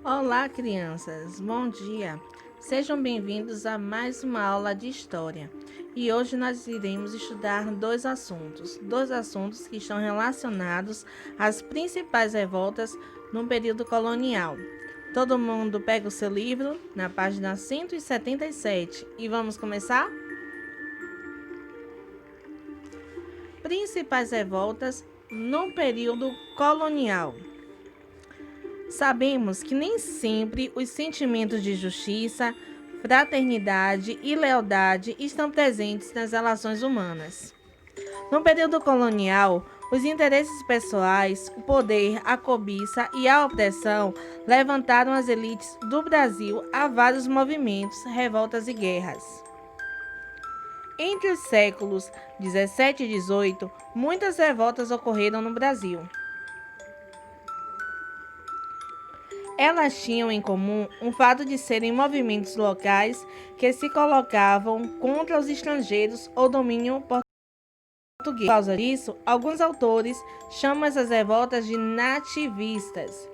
Olá, crianças! Bom dia! Sejam bem-vindos a mais uma aula de História. E hoje nós iremos estudar dois assuntos que estão relacionados às principais revoltas no período colonial. Todo mundo pega o seu livro na página 177 e vamos começar? Principais revoltas no período colonial. Sabemos que nem sempre os sentimentos de justiça, fraternidade e lealdade estão presentes nas relações humanas. No período colonial, os interesses pessoais, o poder, a cobiça e a opressão levantaram as elites do Brasil a vários movimentos, revoltas e guerras. Entre os séculos 17 e 18, muitas revoltas ocorreram no Brasil. Elas tinham em comum o fato de serem movimentos locais que se colocavam contra os estrangeiros ou domínio português. Por causa disso, alguns autores chamam essas revoltas de nativistas,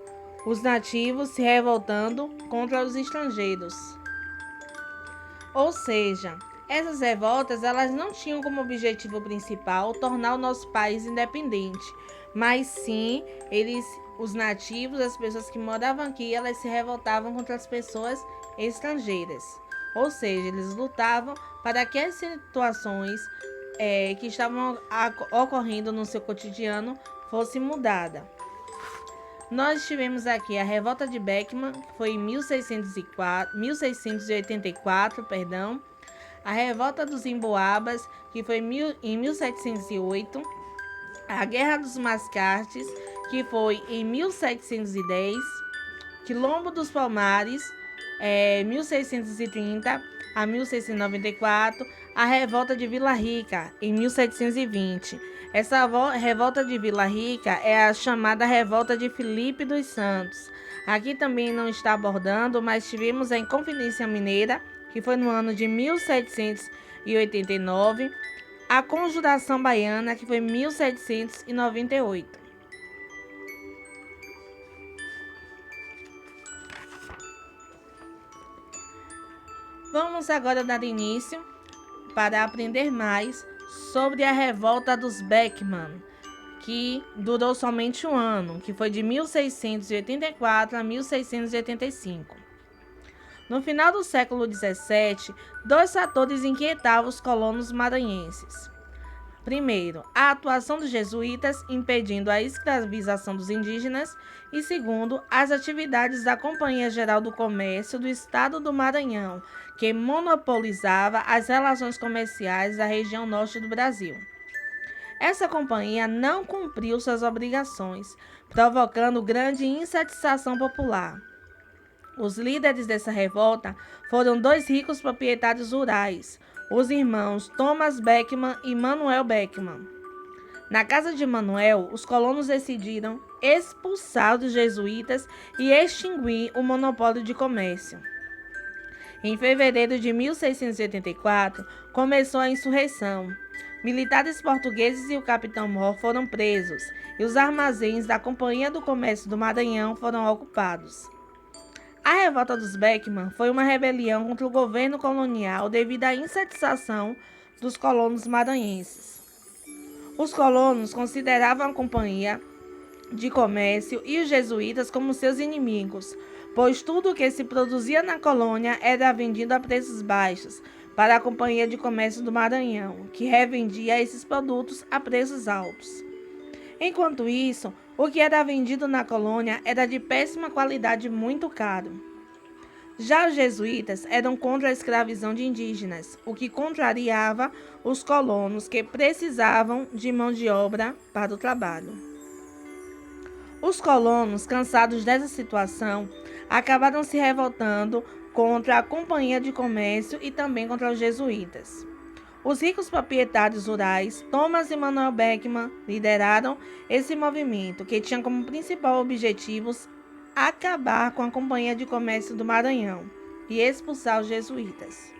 os nativos se revoltando contra os estrangeiros. Ou seja, essas revoltas elas não tinham como objetivo principal tornar o nosso país independente, mas sim os nativos, as pessoas que moravam aqui, elas se revoltavam contra as pessoas estrangeiras. Ou seja, eles lutavam para que as situações que estavam ocorrendo no seu cotidiano fossem mudadas. Nós tivemos aqui a Revolta de Beckman, que foi em 1684, a Revolta dos Emboabas, que foi em 1708, a Guerra dos Mascates, que foi em 1710, Quilombo dos Palmares, 1630 a 1694, a Revolta de Vila Rica, em 1720. Essa Revolta de Vila Rica é a chamada Revolta de Filipe dos Santos. Aqui também não está abordando, mas tivemos a Inconfidência Mineira, que foi no ano de 1789, a Conjuração Baiana, que foi em 1798. Vamos agora dar início para aprender mais sobre a Revolta dos Beckman, que durou somente um ano, que foi de 1684 a 1685. No final do século XVII, dois fatores inquietavam os colonos maranhenses. Primeiro, a atuação dos jesuítas impedindo a escravização dos indígenas e segundo, as atividades da Companhia Geral do Comércio do Estado do Maranhão, que monopolizava as relações comerciais da região norte do Brasil. Essa companhia não cumpriu suas obrigações, provocando grande insatisfação popular. Os líderes dessa revolta foram dois ricos proprietários rurais, os irmãos Thomas Beckman e Manuel Beckman. Na casa de Manuel, os colonos decidiram expulsar os jesuítas e extinguir o monopólio de comércio. Em fevereiro de 1684, começou a insurreição. Militares portugueses e o capitão Mor foram presos e os armazéns da Companhia do Comércio do Maranhão foram ocupados. A Revolta dos Beckman foi uma rebelião contra o governo colonial devido à insatisfação dos colonos maranhenses. Os colonos consideravam a Companhia de Comércio e os jesuítas como seus inimigos, pois tudo o que se produzia na colônia era vendido a preços baixos para a Companhia de Comércio do Maranhão, que revendia esses produtos a preços altos. Enquanto isso, o que era vendido na colônia era de péssima qualidade e muito caro. Já os jesuítas eram contra a escravidão de indígenas, o que contrariava os colonos que precisavam de mão de obra para o trabalho. Os colonos, cansados dessa situação, acabaram se revoltando contra a Companhia de Comércio e também contra os jesuítas. Os ricos proprietários rurais, Thomas e Manuel Beckman, lideraram esse movimento, que tinha como principal objetivos acabar com a Companhia de Comércio do Maranhão e expulsar os jesuítas.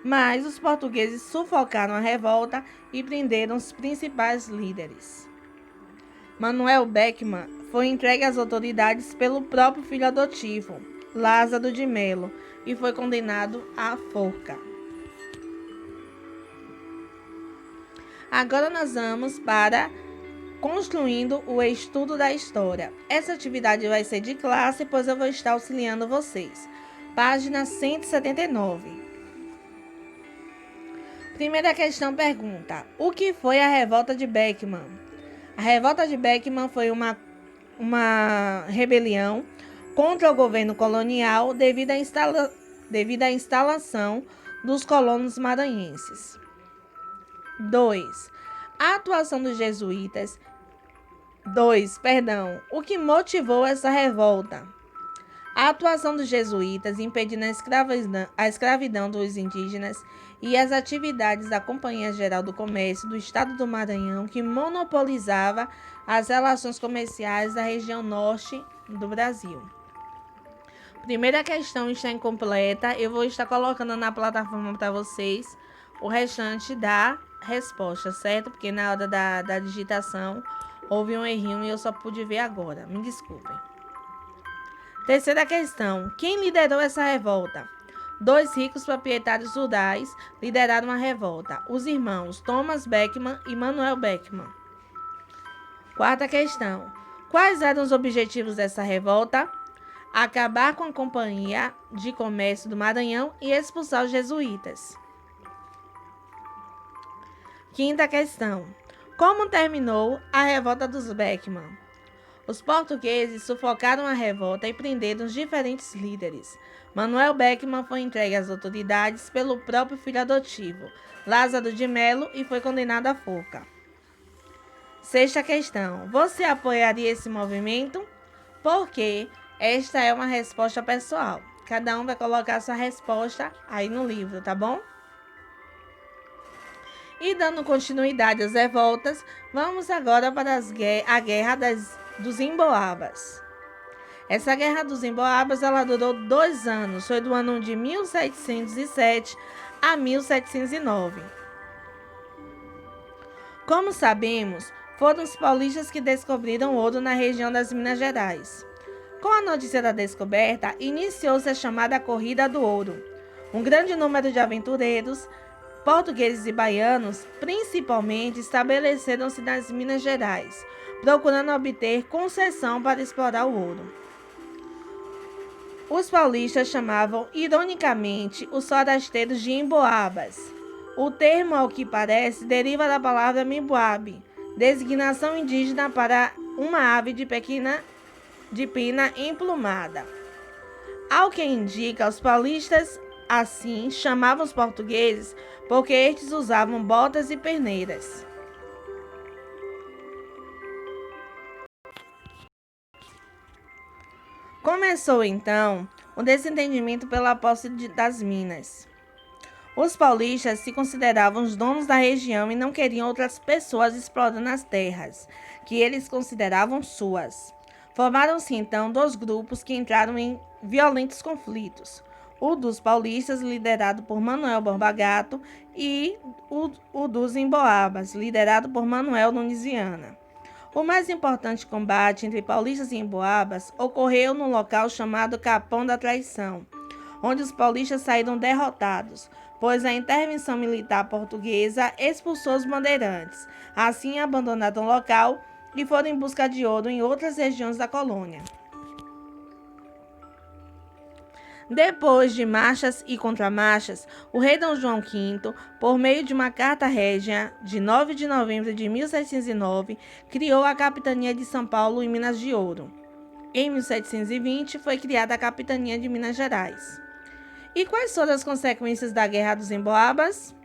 Mas os portugueses sufocaram a revolta e prenderam os principais líderes. Manuel Beckman foi entregue às autoridades pelo próprio filho adotivo, Lázaro de Melo, e foi condenado à forca. Agora nós vamos para construindo o estudo da história. Essa atividade vai ser de classe, pois eu vou estar auxiliando vocês. Página 179. Primeira questão pergunta: o que foi a revolta de Beckman? A revolta de Beckman foi uma rebelião contra o governo colonial devido à instalação dos colonos maranhenses. 2. A atuação dos jesuítas. O que motivou essa revolta? A atuação dos jesuítas impedindo a escravidão dos indígenas e as atividades da Companhia Geral do Comércio do Estado do Maranhão, que monopolizava as relações comerciais da região norte do Brasil. Primeira questão está incompleta. Eu vou estar colocando na plataforma para vocês o restante da resposta, certo? Porque na hora da digitação houve um errinho e eu só pude ver agora. Me desculpem. Terceira questão: quem liderou essa revolta? 2 ricos proprietários rurais lideraram a revolta: os irmãos Thomas Beckman e Manuel Beckman. Quarta questão: quais eram os objetivos dessa revolta? Acabar com a Companhia de Comércio do Maranhão e expulsar os jesuítas. Quinta questão: como terminou a revolta dos Beckman? Os portugueses sufocaram a revolta e prenderam os diferentes líderes. Manuel Beckman foi entregue às autoridades pelo próprio filho adotivo, Lázaro de Melo, e foi condenado à forca. Sexta questão: você apoiaria esse movimento? Por quê? Esta é uma resposta pessoal. Cada um vai colocar sua resposta aí no livro, tá bom? E dando continuidade às revoltas, vamos agora para a Guerra dos Emboabas. Essa Guerra dos Emboabas ela durou 2 anos, foi do ano de 1707 a 1709. Como sabemos, foram os paulistas que descobriram ouro na região das Minas Gerais. Com a notícia da descoberta, iniciou-se a chamada Corrida do Ouro. Um grande número de aventureiros, portugueses e baianos, principalmente, estabeleceram-se nas Minas Gerais, procurando obter concessão para explorar o ouro. Os paulistas chamavam, ironicamente, os forasteiros de Emboabas. O termo, ao que parece, deriva da palavra Mimboabe, designação indígena para uma ave de pina emplumada. Ao que indica, os paulistas assim chamavam os portugueses porque estes usavam botas e perneiras. Começou então o desentendimento pela posse das minas. Os paulistas se consideravam os donos da região e não queriam outras pessoas explorando as terras, que eles consideravam suas. Formaram-se então 2 grupos que entraram em violentos conflitos: o dos paulistas, liderado por Manuel Borba Gato, e o dos Emboabas, liderado por Manuel Nunes Viana. O mais importante combate entre paulistas e emboabas ocorreu no local chamado Capão da Traição, onde os paulistas saíram derrotados, pois a intervenção militar portuguesa expulsou os bandeirantes. Assim, abandonaram o local e foram em busca de ouro em outras regiões da colônia. Depois de marchas e contramarchas, o rei Dom João V, por meio de uma carta régia de 9 de novembro de 1709, criou a Capitania de São Paulo e Minas de Ouro. Em 1720, foi criada a Capitania de Minas Gerais. E quais foram as consequências da Guerra dos Emboabas?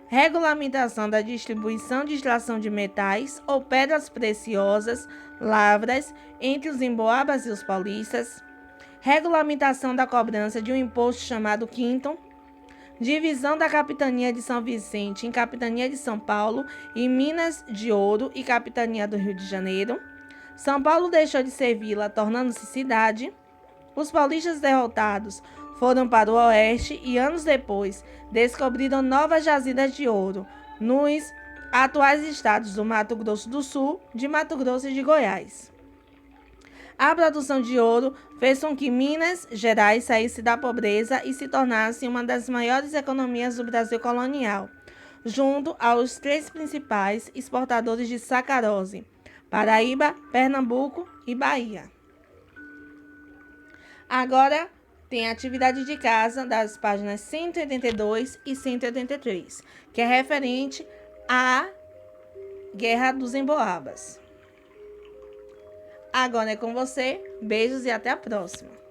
Regulamentação da distribuição de extração de metais ou pedras preciosas, lavras, entre os emboabas e os paulistas. Regulamentação da cobrança de um imposto chamado quinto. Divisão da Capitania de São Vicente em Capitania de São Paulo e Minas de Ouro e Capitania do Rio de Janeiro. São Paulo deixou de ser vila, tornando-se cidade. Os paulistas derrotados foram para o oeste e, anos depois, descobriram novas jazidas de ouro nos atuais estados do Mato Grosso do Sul, de Mato Grosso e de Goiás. A produção de ouro fez com que Minas Gerais saísse da pobreza e se tornasse uma das maiores economias do Brasil colonial, junto aos 3 principais exportadores de sacarose: Paraíba, Pernambuco e Bahia. Agora tem a atividade de casa das páginas 182 e 183, que é referente à Guerra dos Emboabas. Agora é com você. Beijos e até a próxima.